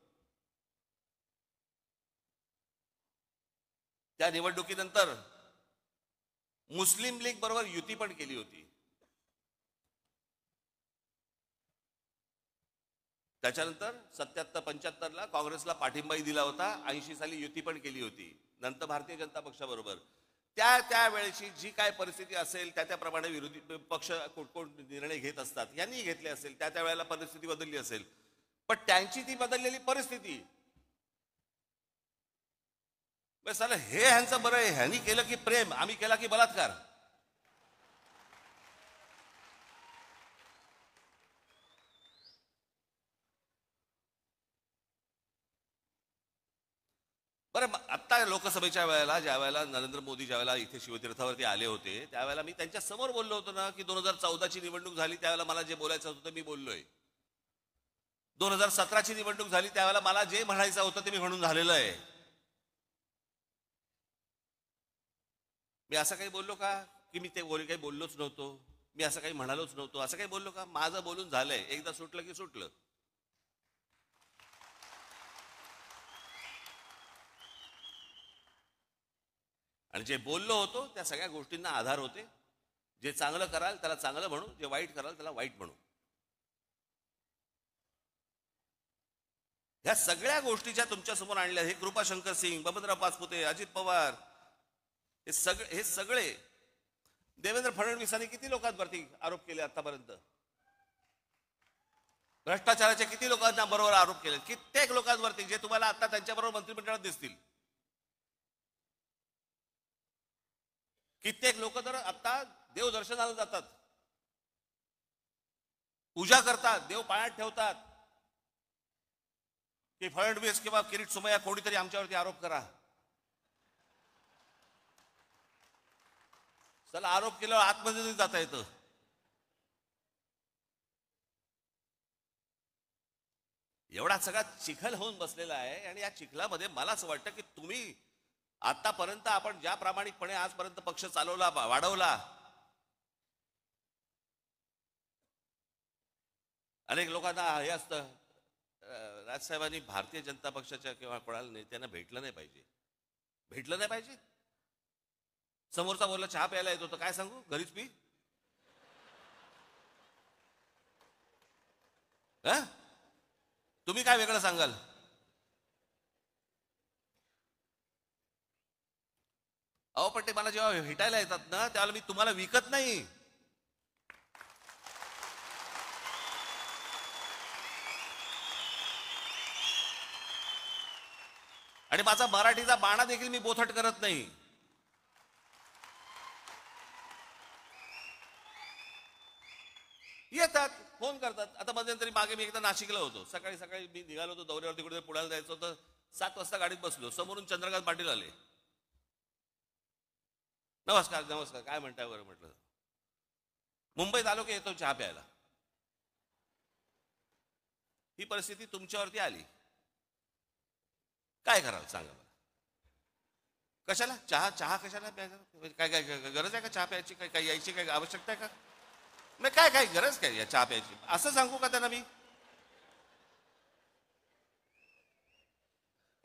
त्या निवडणुकीनंतर मुस्लिम लीग बरोबर युती पण केली होती. त्याच्यानंतर 77-75ला काँग्रेसला पाठिंबाही दिला होता. 80 साली युती पण केली होती. नंतर भारतीय जनता पक्षाबरोबर त्या वेळेची जी काय परिस्थिती असेल त्याप्रमाणे विरोधी पक्ष कोण निर्णय घेत असतात. यांनी घेतले असेल, त्या वेळेला परिस्थिती बदलली असेल. पण त्यांची ती बदललेली परिस्थिती साला हे ह्यांचं बरं आहे, ह्यांनी केलं की प्रेम, आम्ही केला की बलात्कार. बरं, आत्ता लोकसभेच्या वेळेला ज्या वेळेला नरेंद्र मोदी ज्या वेळेला इथे शिवतीर्थावरती आले होते त्यावेळेला मी त्यांच्या समोर बोललो होतो ना की 2014ची निवडणूक झाली त्यावेळेला मला जे बोलायचं होतं मी बोललोय. 2017ची निवडणूक झाली त्यावेळेला मला जे म्हणायचं होतं ते मी म्हणून झालेलं आहे. मी असं काही बोललो का की मी ते काही बोललोच नव्हतो, मी असं काही म्हणालोच नव्हतो, असं काही बोललो का? माझं बोलून झालंय. एकदा सुटलं की सुटलं. आणि जे बोललो होतो त्या सगळ्या गोष्टींना आधार होते. जे चांगलं कराल त्याला चांगलं म्हणू, जे वाईट कराल त्याला वाईट म्हणू. ह्या सगळ्या गोष्टीच्या तुमच्या समोर आणल्या. हे कृपाशंकर सिंग, बबनराव पाचपुते, अजित पवार, हे सगळे देवेंद्र फडणवीसांनी किती लोकांवरती आरोप केले आतापर्यंत? भ्रष्टाचाराचे किती लोकांना बरोबर आरोप केले? कित्येक लोकांवरती जे तुम्हाला आता त्यांच्याबरोबर मंत्रिमंडळात दिसतील. कित्येक लोक तर आता देवदर्शनाला जातात, पूजा करतात, देव पायात ठेवतात की फडणवीस किंवा किरीट सोमय्या कोणीतरी आमच्यावरती आरोप करा. चला, आरोप केल्यावर आतमध्ये जाता येतं. एवढा सगळा चिखल होऊन बसलेला आहे. आणि या चिखलामध्ये मला असं वाटतं की तुम्ही आतापर्यंत आपण ज्या प्रामाणिकपणे आजपर्यंत पक्ष चालवला, वाढवला, अनेक लोकांना हे असतं राजसाहेबांनी भारतीय जनता पक्षाच्या किंवा कोणाला नेत्यांना भेटलं नाही पाहिजे. समोरचा बोलला चहा प्यायला येतो तर काय सांगू, घरीच पी. तुम्ही काय वेगळं सांगाल? अहो पण ते मला जेव्हा भेटायला येतात ना त्यावेळेला मी तुम्हाला विकत नाही. आणि माझा मराठीचा बाणा देखील मी बोथट करत नाही. येतात, फोन करतात. आता मध्यंतरी मागे मी एकदा नाशिकला होतो. सकाळी सकाळी मी निघालो होतो दौऱ्यावरती, कुठे पुण्याला जायचं होतं. 7 वाजता गाडीत बसलो, समोरून चंद्रकांत पाटील आले. नमस्कार, काय म्हणताय बरं म्हटलं. मुंबईत आलो की येतो चहा प्यायला. ही परिस्थिती तुमच्यावरती आली, काय कराल सांगा मला. कशाला चहा कशाला प्यायचा? काय गरज आहे का चहा प्यायची? काय यायची काय आवश्यकता आहे का? नाही, काय गरज काय या चहा प्यायची असं सांगू का त्यांना मी?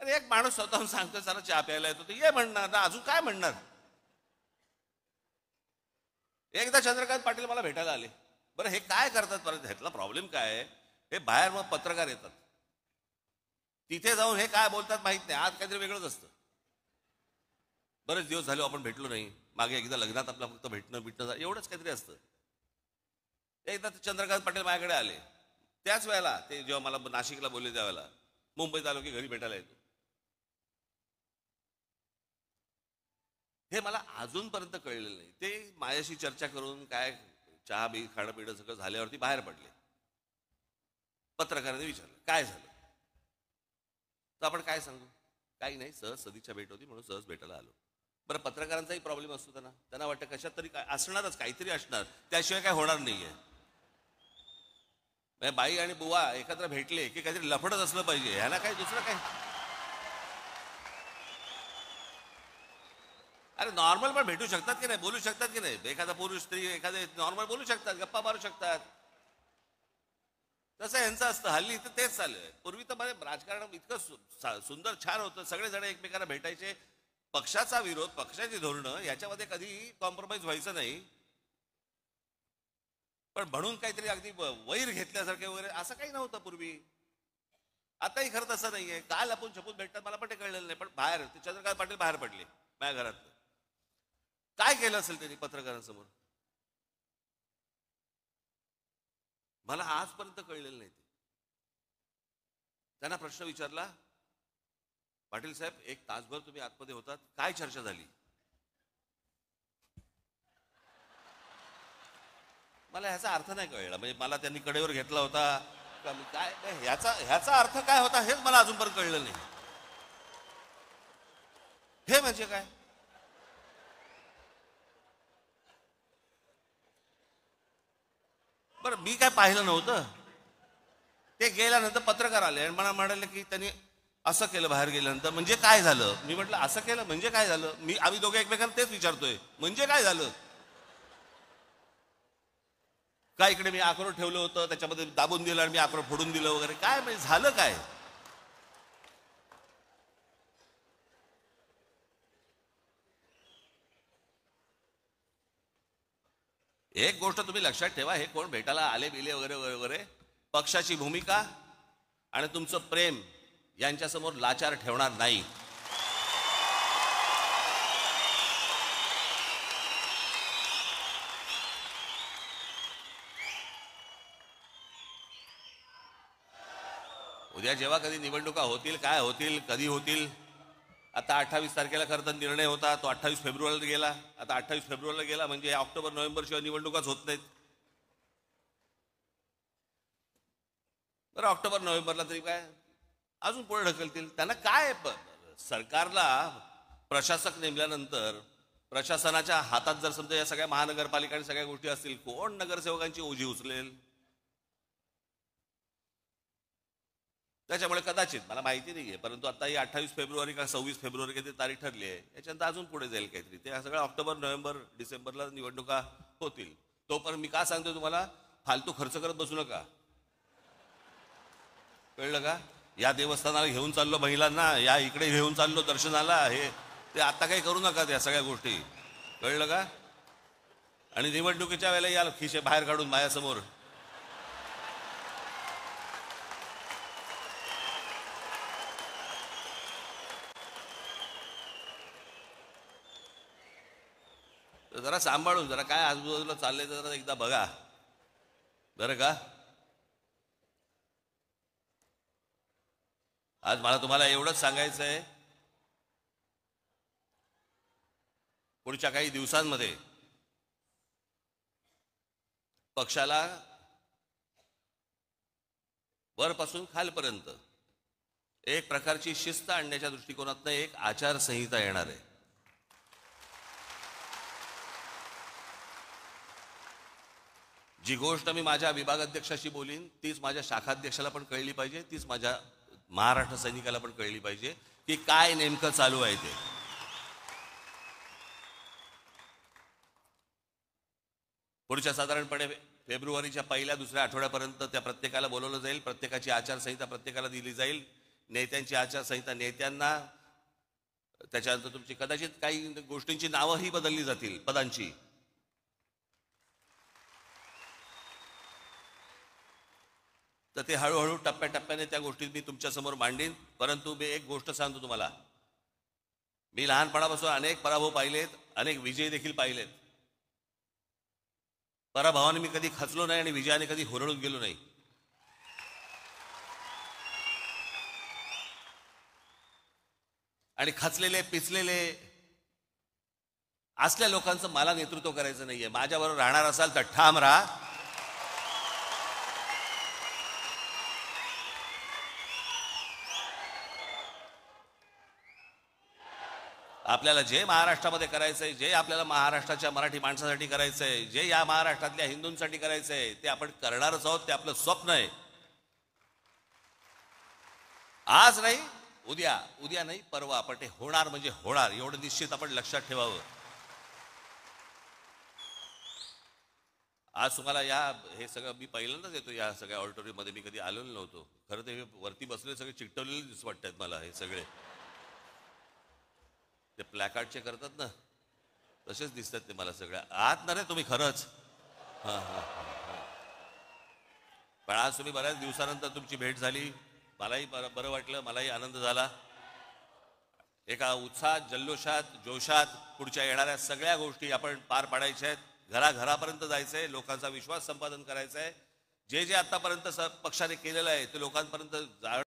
अरे एक माणूस स्वतःहून सांगतो चला चहा प्यायला येतो तर ये म्हणणार ना, अजून काय म्हणणार. एकदा चंद्रकांत पाटील मला भेटायला आले. बरं हे काय करतात परत, ह्यातला प्रॉब्लेम काय आहे, हे बाहेर मग पत्रकार येतात, तिथे जाऊन हे काय बोलतात माहित नाही, आज काहीतरी वेगळंच असतं. बरेच दिवस झाले आपण भेटलो नाही, मागे एकदा लग्नात आपलं फक्त भेटणं एवढंच काहीतरी असतं. एकदा चंद्रकांत पाटील माझ्याकडे आले, त्याच वेळेला ते जेव्हा मला नाशिकला बोलले त्यावेळेला मुंबईत आलो की घरी भेटायला येतो. हे मला अजूनपर्यंत कळलेलं नाही. ते माझ्याशी चर्चा करून काय चहा बी खाणं पिणं सगळं झाल्यावरती बाहेर पडले. पत्रकारांनी विचारलं काय झालं, तर आपण काय सांगू, काही नाही, सहज सदिच्छा भेट होती म्हणून सहज भेटायला आलो. बरं पत्रकारांचाही प्रॉब्लेम असतो, त्यांना वाटतं कशात तरी काय असणारच, काहीतरी असणार, त्याशिवाय काय होणार नाहीये. बाई आणि बुवा एकत्र भेटले की काहीतरी लफडच असलं पाहिजे, ह्याला काय दुसरं काय. अरे नॉर्मल पण भेटू शकतात की नाही, बोलू शकतात की नाही, एखादा पुरुष स्त्री एखादे नॉर्मल बोलू शकतात, गप्पा मारू शकतात. तसं यांचं असतं हल्ली, इथं तेच चालू आहे. पूर्वी तर म्हणजे राजकारण इतकं सुंदर छान होतं, सगळेजण एकमेकांना भेटायचे. पक्षाचा विरोध, पक्षाची धोरणं याच्यामध्ये कधी कॉम्प्रोमाइज व्हायचं नाही, पण म्हणून काहीतरी अगदी वैर घेतल्यासारखे वगैरे असं काही नव्हतं पूर्वी. आताही खरं तसं नाहीये. काल आपण छपून भेटतात मला पण ते कळलेलं नाही, पण बाहेर ते चंद्रकांत पाटील बाहेर पडले माझ्या घरात. काय केलं असेल त्यांनी पत्रकारांसमोर, मला आजपर्यंत कळलेलं नाही. त्यांना प्रश्न विचारला, पाटील साहेब एक तासभर तुम्ही आतमध्ये होतात, काय चर्चा झाली. मला ह्याचा अर्थ नाही कळला, म्हणजे मला त्यांनी कडेवर घेतला होता का काय, ह्याचा अर्थ काय होता हेच मला अजूनपर्यंत कळलं नाही. हे म्हणजे काय, बरं मी काय पाहिलं नव्हतं. ते गेल्यानंतर पत्रकार आले आणि मला म्हणाले की त्यांनी असं केलं बाहेर गेल्यानंतर, म्हणजे काय झालं. मी म्हटलं असं केलं म्हणजे काय झालं, आम्ही दोघे एकमेकांना तेच विचारतोय, म्हणजे काय झालं. काय इकडे मी अक्रोड ठेवलं होतं त्याच्यामध्ये दाबून दिलं आणि मी अक्रोड फोडून दिलं वगैरे, काय म्हणजे झालं काय. एक गोष्ट तुम्ही लक्षात ठेवा, हे कोण भेटायला आले बिले वगैरे वगैरे, पक्षाची भूमिका आणि तुमचं प्रेम यांच्यासमोर लाचार ठेवणार नाही. उद्या जेव्हा कधी निवडणुका होतील, काय होतील, कधी होतील. आता 28 तारखेला खरं तर निर्णय होता, तो 28 फेब्रुवारीला गेला. आता 28 फेब्रुवारीला गेला म्हणजे ऑक्टोबर नोव्हेंबर शिवाय निवडणुकाच होत नाहीत. बरं ऑक्टोबर नोव्हेंबरला तरी काय अजून पुढे ढकलतील. त्यांना काय, सरकारला प्रशासक नेमल्यानंतर प्रशासनाच्या हातात जर समजा या सगळ्या महानगरपालिका आणि सगळ्या गोष्टी असतील, कोण नगरसेवकांची ओझी उचलेल. त्याच्यामुळे कदाचित मला माहिती नाहीये, परंतु आता ही 28 फेब्रुवारी का 26 फेब्रुवारी काहीतरी तारीख ठरली आहे, याच्यानंतर अजून पुढे जाईल काहीतरी. ते सगळं ऑक्टोबर नोव्हेंबर डिसेंबरला निवडणुका होतील. तोपर्यंत मी का सांगतो तुम्हाला, फालतू खर्च करत बसू नका, कळलं का. या देवस्थानाला घेऊन चाललो महिलांना, या इकडे घेऊन चाललो दर्शनाला, हे ते आता काही करू नका त्या सगळ्या गोष्टी, कळलं का. आणि निवडणुकीच्या वेळेला या खिशे बाहेर काढून माझ्यासमोर जरा सांभाळून, जरा काय आजूबाजूला चाललंय जरा एकदा बघा बरं का. आज मला तुम्हाला एवढंच सांगायचं आहे, पुढच्या काही दिवसांमध्ये पक्षाला वरपासून खालपर्यंत एक प्रकारची शिस्त आणण्याच्या दृष्टिकोनातून एक आचारसंहिता येणार आहे. जी गोष्ट मी माझ्या विभागाध्यक्षाशी बोलीन तीच माझ्या शाखाध्यक्षाला पण कळली पाहिजे, तीच माझ्या महाराष्ट्र सैनिकाला पण कळली पाहिजे की काय नेमकं चालू आहे ते. पुढच्या साधारणपणे फेब्रुवारीच्या पहिल्या दुसऱ्या आठवड्यापर्यंत त्या प्रत्येकाला बोलवलं जाईल, प्रत्येकाची आचारसंहिता प्रत्येकाला दिली जाईल. नेत्यांची आचारसंहिता, नेत्यांना त्याच्यानंतर तुमची कदाचित काही गोष्टींची नावंही बदलली जातील, पदांची. तर ते हळूहळू टप्प्याटप्प्याने त्या गोष्टी मी तुमच्यासमोर मांडीन. परंतु मी एक गोष्ट सांगतो तुम्हाला, मी लहानपणापासून अनेक पराभव पाहिलेत, अनेक विजय देखील पाहिलेत. पराभवाने मी कधी खचलो नाही आणि विजयाने कधी हुरळून गेलो नाही. आणि खचलेले पिचलेले असल्या लोकांचं मला नेतृत्व करायचं नाहीये. माझ्याबरोबर राहणार असाल तर ठाम राहा. आपल्याला जे महाराष्ट्रामध्ये करायचंय, जे आपल्याला महाराष्ट्राच्या मराठी माणसासाठी करायचंय, जे या महाराष्ट्रातल्या हिंदूंसाठी करायचंय, ते आपण करणारच आहोत. ते आपलं स्वप्न आहे. आज नाही, उद्या नाही, परवा, पण ते होणार म्हणजे होणार, एवढं निश्चित आपण लक्षात ठेवावं. आज तुम्हाला हे सगळं मी पहिल्यांदाच येतो या सगळ्या ऑडिटोरियममध्ये. मी कधी आलेलो नव्हतो. खरं तर हे वरती बसले सगळे चिकटवलेले दिसत वाटतात मला. हे सगळे ते प्लॅकार्डचे करतात ना, तसेच दिसतात ते मला सगळ्या. आत ना रे तुम्ही खरंच. हां हां हां. पण आज तुम्ही बऱ्याच दिवसानंतर तुमची भेट झाली. मलाही बरं वाटलं, मलाही आनंद झाला. एका उत्साहात, जल्लोषात, जोशात पुढच्या येणाऱ्या सगळ्या गोष्टी आपण पार पाडायच्या आहेत. घराघरापर्यंत जायचंय, लोकांचा विश्वास संपादन करायचा आहे. जे आतापर्यंत पक्षाने केलेलं आहे ते लोकांपर्यंत